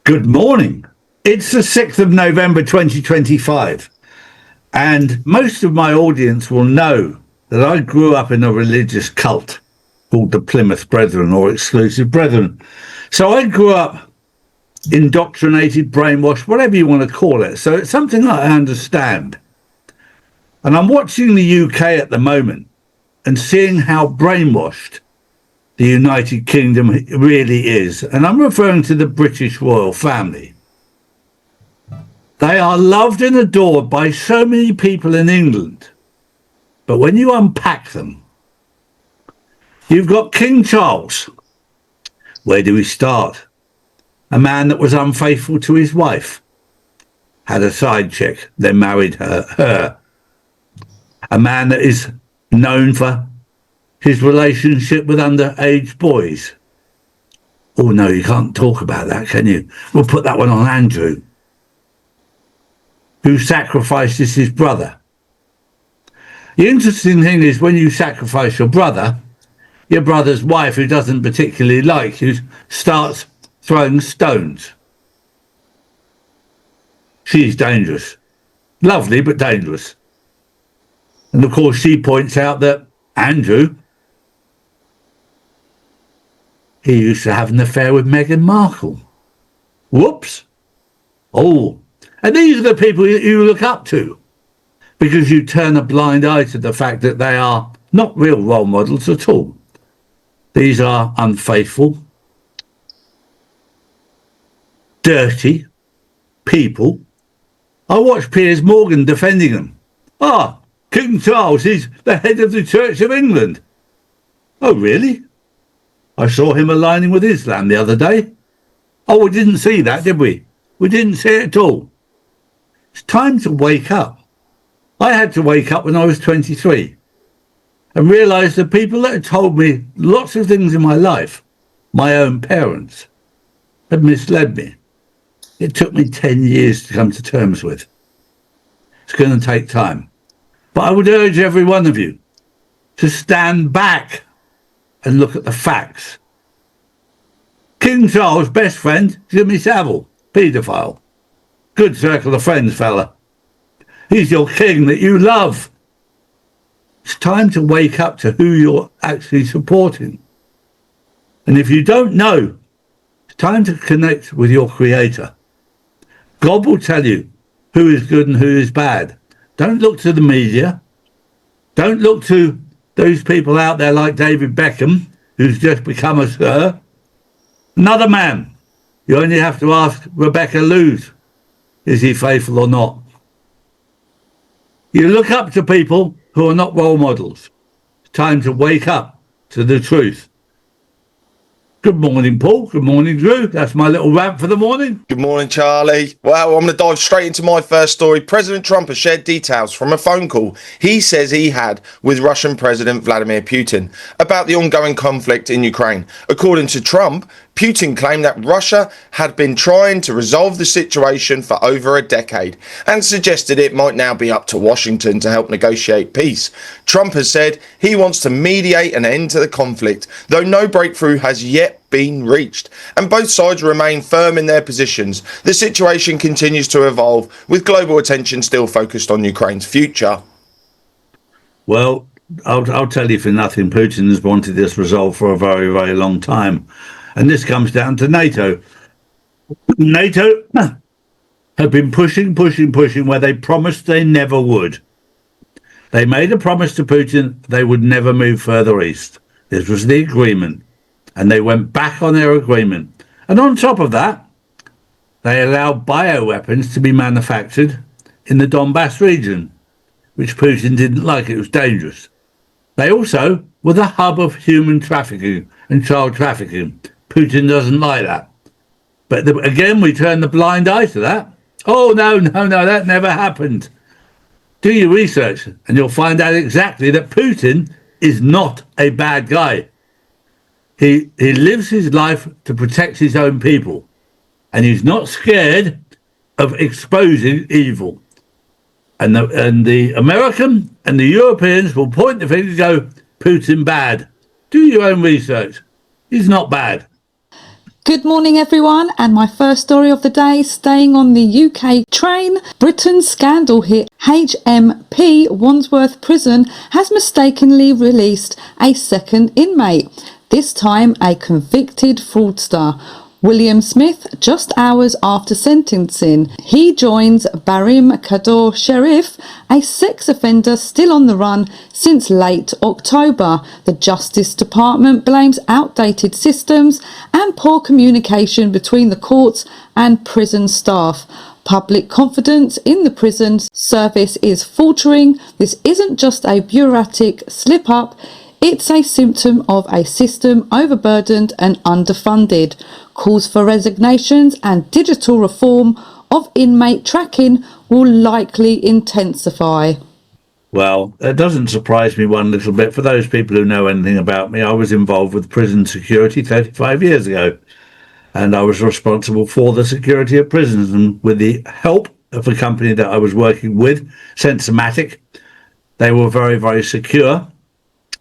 Good morning. It's the 6th of November 2025, and most of my audience will know that I grew up in a religious cult called the Plymouth Brethren or Exclusive Brethren. So I grew up indoctrinated, brainwashed, whatever you want to call it. So it's something I understand. And I'm watching the UK at the moment and seeing how brainwashed the United Kingdom really is. And I'm referring to the British royal family. They are loved and adored by so many people in England. But when you unpack them, you've got King Charles. Where do we start? A man that was unfaithful to his wife, had a side chick, then married her. A man that is known for his relationship with underage boys. Oh no, you can't talk about that, can you? We'll put that one on Andrew, who sacrifices his brother. The interesting thing is when you sacrifice your brother's wife, who doesn't particularly like you, starts throwing stones. She's dangerous. Lovely, but dangerous. And of course, she points out that Andrew, he used to have an affair with Meghan Markle. Whoops. Oh, and these are the people you look up to because you turn a blind eye to the fact that they are not real role models at all. These are unfaithful, dirty people. I watched Piers Morgan defending them. King Charles is the head of the Church of England. Oh, really? I saw him aligning with Islam the other day. Oh, we didn't see that, did we? We didn't see it at all. It's time to wake up. I had to wake up when I was 23 and realise the people that had told me lots of things in my life, my own parents, had misled me. It took me 10 years to come to terms with. It's going to take time. But I would urge every one of you to stand back and look at the facts. King Charles' best friend, Jimmy Savile, paedophile. Good circle of friends, fella. He's your king that you love. It's time to wake up to who you're actually supporting. And if you don't know, it's time to connect with your creator. God will tell you who is good and who is bad. Don't look to the media. Don't look to those people out there like David Beckham, who's just become a sir. Another man. You only have to ask Rebecca Lewis, is he faithful or not? You look up to people who are not role models. It's time to wake up to the truth. Good morning, Paul. Good morning, Drew. That's my little rant for the morning. Good morning, Charlie. Well, I'm going to dive straight into my first story. President Trump has shared details from a phone call he says he had with Russian President Vladimir Putin about the ongoing conflict in Ukraine. According to Trump, Putin claimed that Russia had been trying to resolve the situation for over a decade and suggested it might now be up to Washington to help negotiate peace. Trump has said he wants to mediate an end to the conflict, though no breakthrough has yet been reached, and both sides remain firm in their positions. The situation continues to evolve, with global attention still focused on Ukraine's future. Well, I'll tell you for nothing, Putin has wanted this resolved for a very, very long time. And this comes down to NATO. NATO have been pushing where they promised they never would. They made a promise to Putin they would never move further east. This was the agreement. And they went back on their agreement. And on top of that, they allowed bioweapons to be manufactured in the Donbass region, which Putin didn't like. It was dangerous. They also were the hub of human trafficking and child trafficking. Putin doesn't like that. But again, we turn the blind eye to that. Oh, no, that never happened. Do your research and you'll find out exactly that Putin is not a bad guy. He lives his life to protect his own people, and he's not scared of exposing evil. And the American and the Europeans will point the finger and go, Putin bad. Do your own research. He's not bad. Good morning everyone, and my first story of the day, staying on the UK train. Britain's scandal hit HMP Wandsworth Prison has mistakenly released a second inmate, this time a convicted fraudster. William Smith, just hours after sentencing, he joins Barim Kador Sherif, a sex offender still on the run since late October. The Justice Department blames outdated systems and poor communication between the courts and prison staff. Public confidence in the prison service is faltering. This isn't just a bureaucratic slip-up, it's a symptom of a system overburdened and underfunded. Calls for resignations and digital reform of inmate tracking will likely intensify. Well, it doesn't surprise me one little bit. For those people who know anything about me, I was involved with prison security 35 years ago, and I was responsible for the security of prisons. And with the help of the company that I was working with, Sensomatic, they were very, very secure,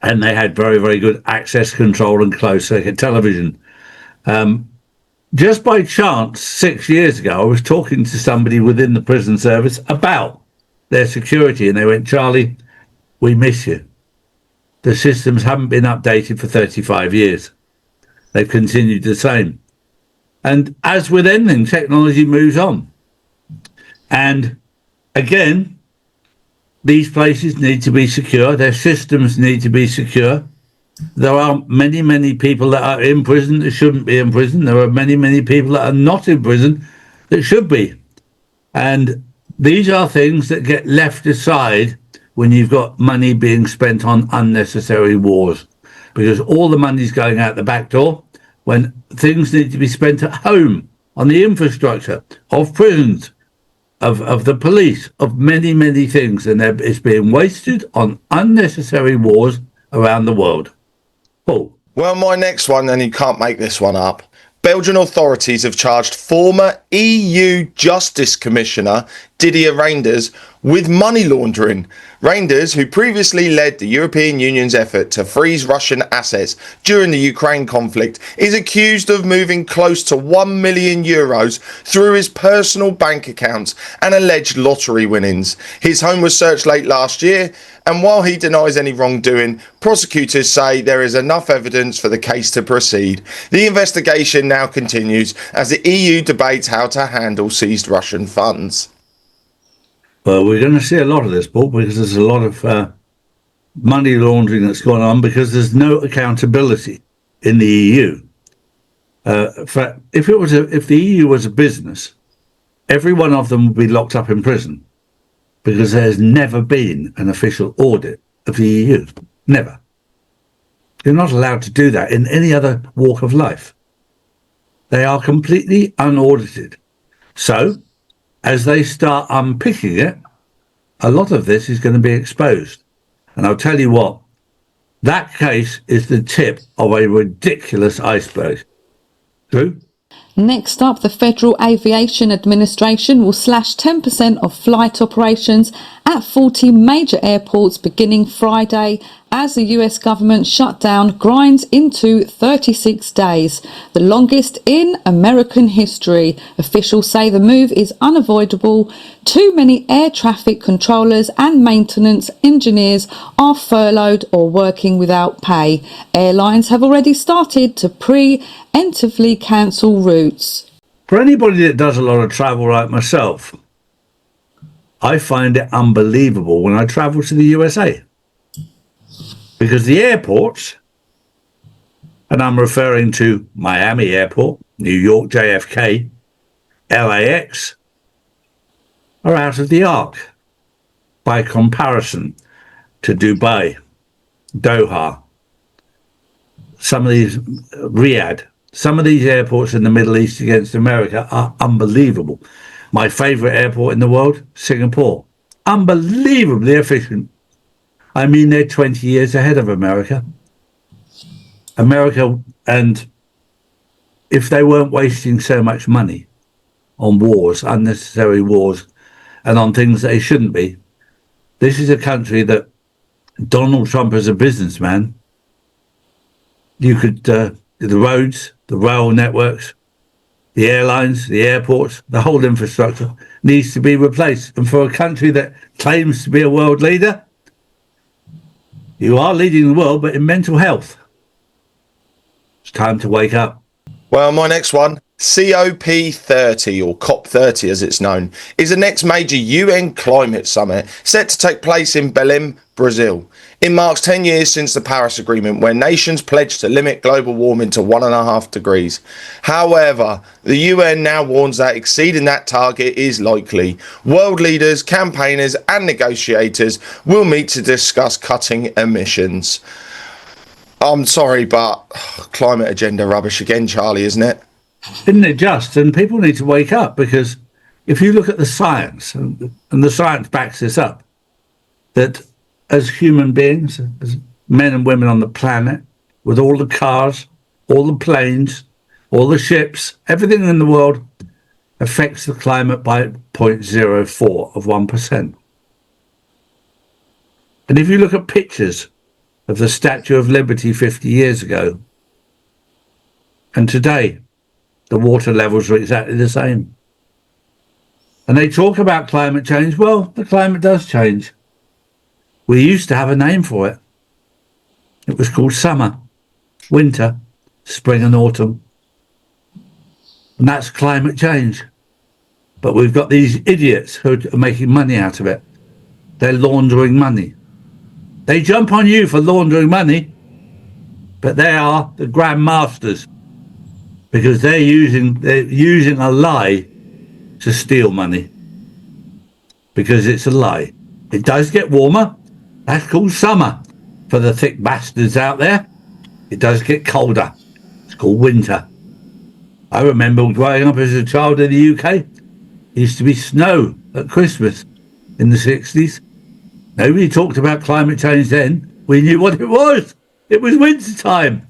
and they had very, very good access control and closed circuit television. Just by chance, 6 years ago, I was talking to somebody within the prison service about their security, and they went, "Charlie, we miss you. The systems haven't been updated for 35 years. They've continued the same." And as with anything, technology moves on. And again, these places need to be secure. Their systems need to be secure. There are many, many people that are in prison that shouldn't be in prison. There are many, many people that are not in prison that should be. And these are things that get left aside when you've got money being spent on unnecessary wars, because all the money's going out the back door when things need to be spent at home on the infrastructure of prisons, of the police, of many, many things, and it's being wasted on unnecessary wars around the world. Paul. Well, my next one, and you can't make this one up. Belgian authorities have charged former EU Justice Commissioner Didier Reynders with money laundering. Reynders, who previously led the European Union's effort to freeze Russian assets during the Ukraine conflict, is accused of moving close to €1 million through his personal bank accounts and alleged lottery winnings. His home was searched late last year, and while he denies any wrongdoing, prosecutors say there is enough evidence for the case to proceed. The investigation now continues as the EU debates how to handle seized Russian funds. Well, we're going to see a lot of this, Paul, because there's a lot of money laundering that's going on because there's no accountability in the EU. If the EU was a business, every one of them would be locked up in prison, because there's never been an official audit of the EU. Never. You're not allowed to do that in any other walk of life. They are completely unaudited. So, as they start unpicking it, a lot of this is going to be exposed. And I'll tell you what, that case is the tip of a ridiculous iceberg. Drew? Next up, the Federal Aviation Administration will slash 10% of flight operations at 40 major airports beginning Friday as the US government shutdown grinds into 36 days, the longest in American history. Officials say the move is unavoidable. Too many air traffic controllers and maintenance engineers are furloughed or working without pay. Airlines have already started to preemptively cancel routes. For anybody that does a lot of travel like myself, I find it unbelievable when I travel to the USA. Because the airports, and I'm referring to Miami Airport, New York JFK, LAX, are out of the arc by comparison to Dubai, Doha, some of these, Riyadh, some of these airports in the Middle East against America are unbelievable. My favorite airport in the world, Singapore, unbelievably efficient. I mean, they're 20 years ahead of America. And if they weren't wasting so much money on wars, unnecessary wars, and on things they shouldn't be, this is a country that Donald Trump, as a businessman, you could the roads, the rail networks, the airlines, the airports, the whole infrastructure needs to be replaced. And for a country that claims to be a world leader, you are leading the world, but in mental health. It's time to wake up. Well, my next one, COP30, or COP30 as it's known, is the next major UN climate summit set to take place in Belém, Brazil. It marks 10 years since the Paris Agreement, where nations pledged to limit global warming to 1.5 degrees. However, the UN now warns that exceeding that target is likely. World leaders, campaigners and negotiators will meet to discuss cutting emissions. I'm sorry, but climate agenda rubbish again, Charlie, isn't it? Isn't it just? And people need to wake up, because if you look at the science, and the science backs this up, that as human beings, as men and women on the planet, with all the cars, all the planes, all the ships, everything in the world affects the climate by 0.04 of 1%. And if you look at pictures of the Statue of Liberty 50 years ago, and today, the water levels are exactly the same. And they talk about climate change. Well, the climate does change. We used to have a name for it. It was called summer, winter, spring and autumn. And that's climate change. But we've got these idiots who are making money out of it. They're laundering money. They jump on you for laundering money, but they are the grandmasters, because they're using a lie to steal money, because it's a lie. It does get warmer. That's called summer for the thick bastards out there. It does get colder. It's called winter. I remember growing up as a child in the UK. It used to be snow at Christmas in the 60s. Nobody talked about climate change then. We knew what it was. It was winter time.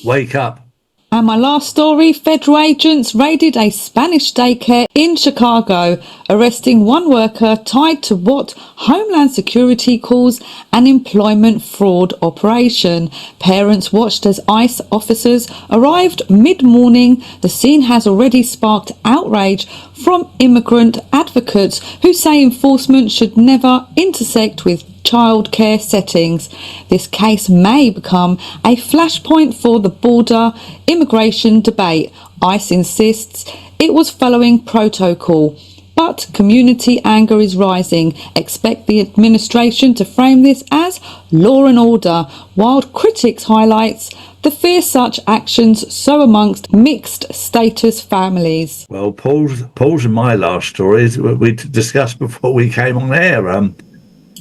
Wake up. And my last story, federal agents raided a Spanish daycare in Chicago, arresting one worker tied to what Homeland Security calls an employment fraud operation. Parents watched as ICE officers arrived mid-morning. The scene has already sparked outrage from immigrant advocates who say enforcement should never intersect with childcare settings. This case may become a flashpoint for the border immigration debate. ICE insists it was following protocol, but community anger is rising. Expect the administration to frame this as law and order, while critics highlights the fear such actions sow amongst mixed status families. Well, Paul's and my last story is what we discussed before we came on air.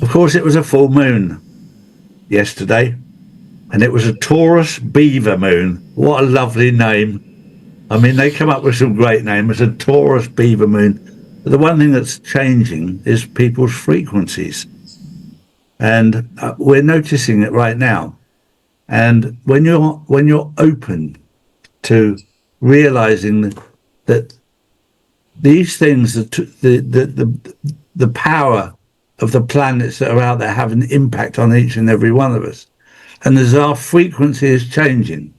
Of course, it was a full moon yesterday, and it was a Taurus beaver moon. What a lovely name. I mean, they come up with some great names. A Taurus beaver moon. But the one thing that's changing is people's frequencies. And we're noticing it right now. And when you're open to realizing that these things, the power of the planets that are out there have an impact on each and every one of us. And as our frequency is changing,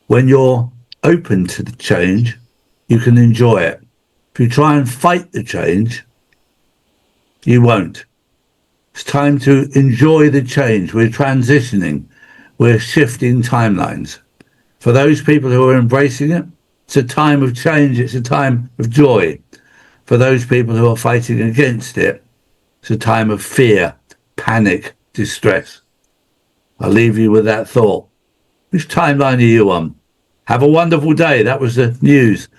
when you're open to the change, you can enjoy it. If you try and fight the change, you won't. It's time to enjoy the change. We're transitioning. We're shifting timelines. For those people who are embracing it, it's a time of change. It's a time of joy. For those people who are fighting against it, it's a time of fear, panic, distress. I'll leave you with that thought. Which timeline are you on? Have a wonderful day. That was the news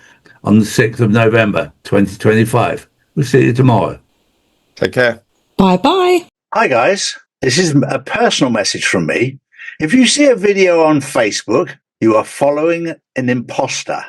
on the 6th of November, 2025. We'll see you tomorrow. Take care. Bye-bye. Hi, guys. This is a personal message from me. If you see a video on Facebook, you are following an imposter.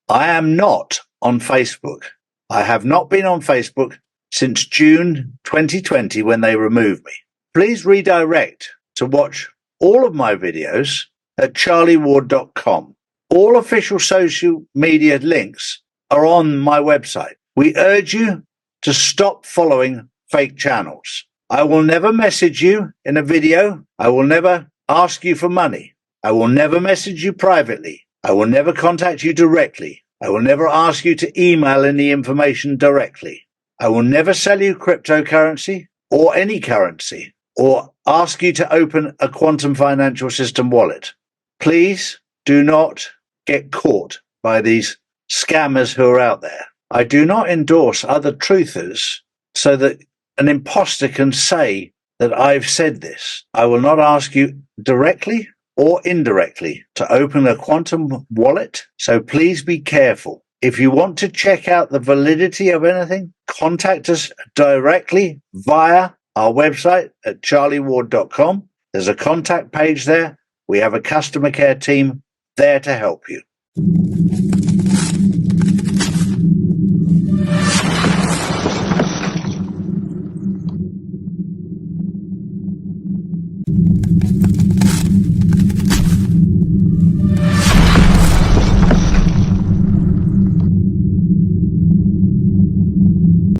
I am not on Facebook. I have not been on Facebook since June 2020 when they removed me. Please redirect to watch all of my videos at charlieward.com. All official social media links are on my website. We urge you to stop following fake channels. I will never message you in a video. I will never ask you for money. I will never message you privately. I will never contact you directly. I will never ask you to email any information directly. I will never sell you cryptocurrency or any currency or ask you to open a quantum financial system wallet. Please do not get caught by these scammers who are out there. I do not endorse other truthers so that an imposter can say that I've said this. I will not ask you directly or indirectly to open a quantum wallet, so please be careful. If you want to check out the validity of anything, contact us directly via our website at charlieward.com. There's a contact page there. We have a customer care team there to help you.